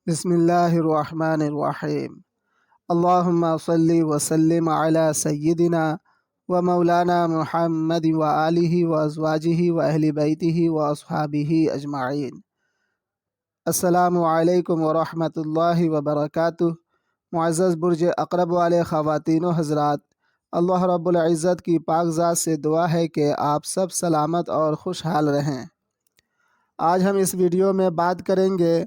بسم اللہ الرحمن الرحیم۔ اللہم صلی وسلم علی سیدنا و مولانا محمد و آلہ و ازواجہ و اہل بیتہ و اصحابہ اجمعین۔ السلام علیکم ورحمۃ اللہ وبرکاتہ۔ معزز برج اقرب والے خواتین و حضرات، اللہ رب العزت کی پاک ذات سے دعا ہے کہ آپ سب سلامت اور خوشحال رہیں۔ آج ہم اس ویڈیو میں بات کریں گے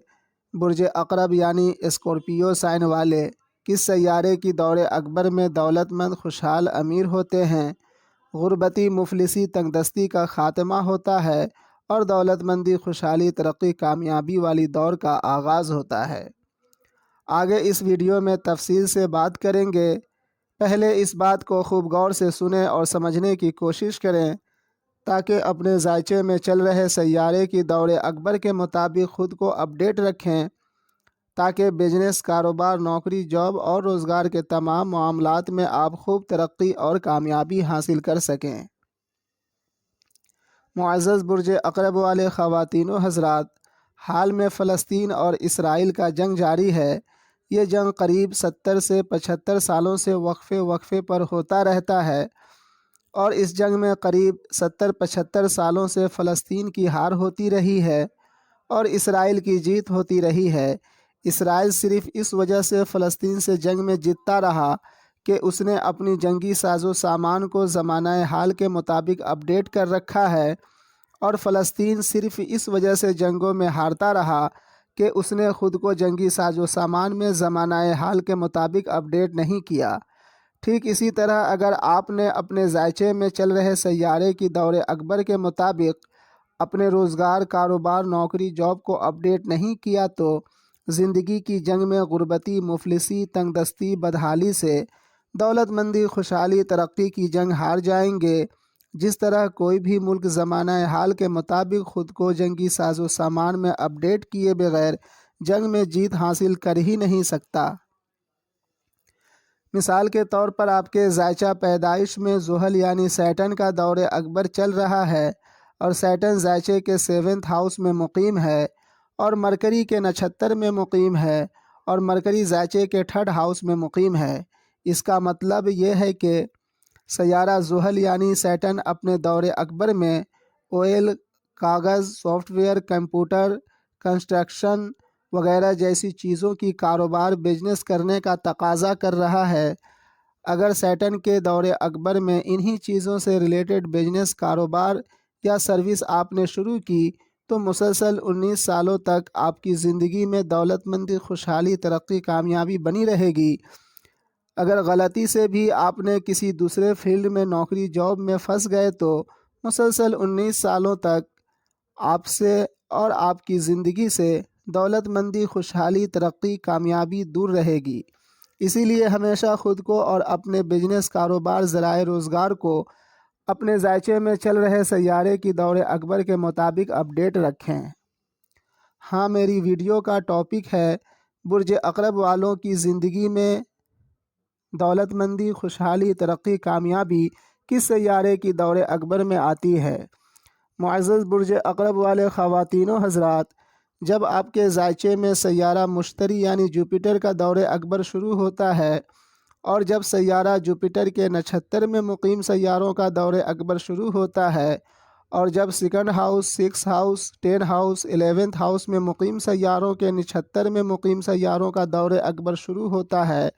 برج اقرب یعنی اسکورپیو سائن والے کس سیارے کی دور اکبر میں دولت مند خوشحال امیر ہوتے ہیں، غربتی مفلسی تنگ دستی کا خاتمہ ہوتا ہے اور دولت مندی خوشحالی ترقی کامیابی والی دور کا آغاز ہوتا ہے۔ آگے اس ویڈیو میں تفصیل سے بات کریں گے۔ پہلے اس بات کو خوب غور سے سنیں اور سمجھنے کی کوشش کریں تاکہ اپنے ذائچے میں چل رہے سیارے کی دور اکبر کے مطابق خود کو اپڈیٹ رکھیں، تاکہ بزنس، کاروبار، نوکری، جاب اور روزگار کے تمام معاملات میں آپ خوب ترقی اور کامیابی حاصل کر سکیں۔ معزز برج اقرب والے خواتین و حضرات، حال میں فلسطین اور اسرائیل کا جنگ جاری ہے۔ یہ جنگ قریب 70 سے 75 سالوں سے وقفے پر ہوتا رہتا ہے اور اس جنگ میں قریب 70-75 سالوں سے فلسطین کی ہار ہوتی رہی ہے اور اسرائیل کی جیت ہوتی رہی ہے۔ اسرائیل صرف اس وجہ سے فلسطین سے جنگ میں جیتتا رہا کہ اس نے اپنی جنگی ساز و سامان کو زمانہ حال کے مطابق اپڈیٹ کر رکھا ہے، اور فلسطین صرف اس وجہ سے جنگوں میں ہارتا رہا کہ اس نے خود کو جنگی ساز و سامان میں زمانہ حال کے مطابق اپڈیٹ نہیں کیا۔ ٹھیک اسی طرح اگر آپ نے اپنے ذائچے میں چل رہے سیارے کی دور اکبر کے مطابق اپنے روزگار، کاروبار، نوکری، جاب کو اپڈیٹ نہیں کیا تو زندگی کی جنگ میں غربتی مفلسی تنگ دستی بدحالی سے دولت مندی خوشحالی ترقی کی جنگ ہار جائیں گے۔ جس طرح کوئی بھی ملک زمانہ حال کے مطابق خود کو جنگی ساز و سامان میں اپڈیٹ کیے بغیر جنگ میں جیت حاصل کر ہی نہیں سکتا۔ مثال کے طور پر آپ کے ذائچہ پیدائش میں زحل یعنی سیٹن کا دور اکبر چل رہا ہے اور سیٹن ذائچے کے 7ویں ہاؤس میں مقیم ہے اور مرکری کے نچھتر میں مقیم ہے اور مرکری ذائچے کے 3rd ہاؤس میں مقیم ہے۔ اس کا مطلب یہ ہے کہ سیارہ زحل یعنی سیٹن اپنے دور اکبر میں آئل، کاغذ، سافٹ ویئر، کمپیوٹر، کنسٹرکشن وغیرہ جیسی چیزوں کی کاروبار بزنس کرنے کا تقاضا کر رہا ہے۔ اگر سیٹن کے دور اکبر میں انہی چیزوں سے ریلیٹڈ بزنس، کاروبار یا سروس آپ نے شروع کی تو مسلسل 19 سالوں تک آپ کی زندگی میں دولت مندی، خوشحالی، ترقی، کامیابی بنی رہے گی۔ اگر غلطی سے بھی آپ نے کسی دوسرے فیلڈ میں نوکری، جاب میں پھنس گئے تو مسلسل 19 سالوں تک آپ سے اور آپ کی زندگی سے دولت مندی، خوشحالی، ترقی، کامیابی دور رہے گی۔ اسی لیے ہمیشہ خود کو اور اپنے بزنس، کاروبار، ذرائع روزگار کو اپنے ذائچے میں چل رہے سیارے کی دور اکبر کے مطابق اپڈیٹ رکھیں۔ ہاں، میری ویڈیو کا ٹاپک ہے برج اقرب والوں کی زندگی میں دولت مندی، خوشحالی، ترقی، کامیابی کس سیارے کی دور اکبر میں آتی ہے۔ معزز برج اقرب والے خواتین و حضرات، جب آپ کے ذائچے میں سیارہ مشتری یعنی جوپیٹر کا دور اکبر شروع ہوتا ہے اور جب سیارہ جوپیٹر کے نچھتر میں مقیم سیاروں کا دور اکبر شروع ہوتا ہے اور جب 2nd house, 6th house, 10 house, 11th house میں مقیم سیاروں کے نچھتر میں مقیم سیاروں کا دور اکبر شروع ہوتا ہے،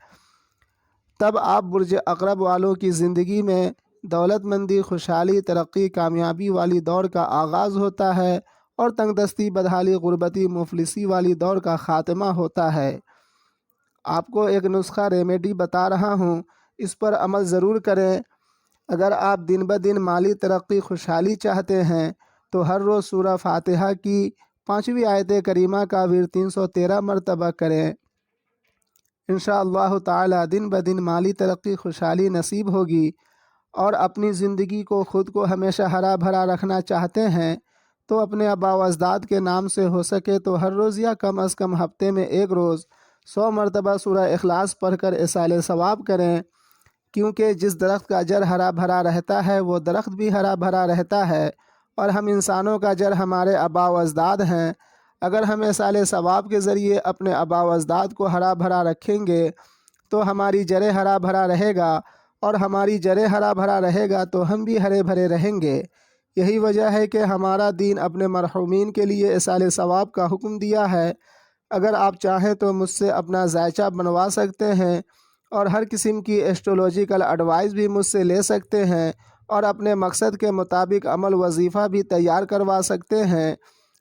تب آپ برج اقرب والوں کی زندگی میں دولت مندی، خوشحالی، ترقی، کامیابی والی دور کا آغاز ہوتا ہے اور تنگ دستی، بدحالی، غربتی مفلسی والی دور کا خاتمہ ہوتا ہے۔ آپ کو ایک نسخہ ریمیڈی بتا رہا ہوں، اس پر عمل ضرور کریں۔ اگر آپ دن بدن مالی ترقی، خوشحالی چاہتے ہیں تو ہر روز سورہ فاتحہ کی 5ویں آیت کریمہ کا ورد 313 مرتبہ کریں۔ انشاءاللہ تعالی دن بدن مالی ترقی، خوشحالی نصیب ہوگی۔ اور اپنی زندگی کو، خود کو ہمیشہ ہرا بھرا رکھنا چاہتے ہیں تو اپنے آباء و اجداد کے نام سے ہو سکے تو ہر روز یا کم از کم ہفتے میں ایک روز 100 مرتبہ سورہ اخلاص پڑھ کر ایصال ثواب کریں، کیونکہ جس درخت کا جڑ ہرا بھرا رہتا ہے وہ درخت بھی ہرا بھرا رہتا ہے، اور ہم انسانوں کا جڑ ہمارے آباء و اجداد ہیں۔ اگر ہم اصال ثواب کے ذریعے اپنے آباء و اجداد کو ہرا بھرا رکھیں گے تو ہماری جڑیں ہرا بھرا رہے گا، اور ہماری جڑیں ہرا بھرا رہے گا تو ہم بھی ہرے بھرے رہیں گے۔ یہی وجہ ہے کہ ہمارا دین اپنے مرحومین کے لیے اصال ثواب کا حکم دیا ہے۔ اگر آپ چاہیں تو مجھ سے اپنا ذائچہ بنوا سکتے ہیں، اور ہر قسم کی ایسٹرولوجیکل ایڈوائس بھی مجھ سے لے سکتے ہیں، اور اپنے مقصد کے مطابق عمل وظیفہ بھی تیار کروا سکتے ہیں۔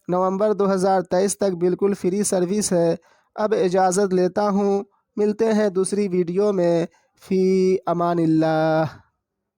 نومبر 2023 تک بالکل فری سروس ہے۔ اب اجازت لیتا ہوں، ملتے ہیں دوسری ویڈیو میں۔ فی امان اللہ۔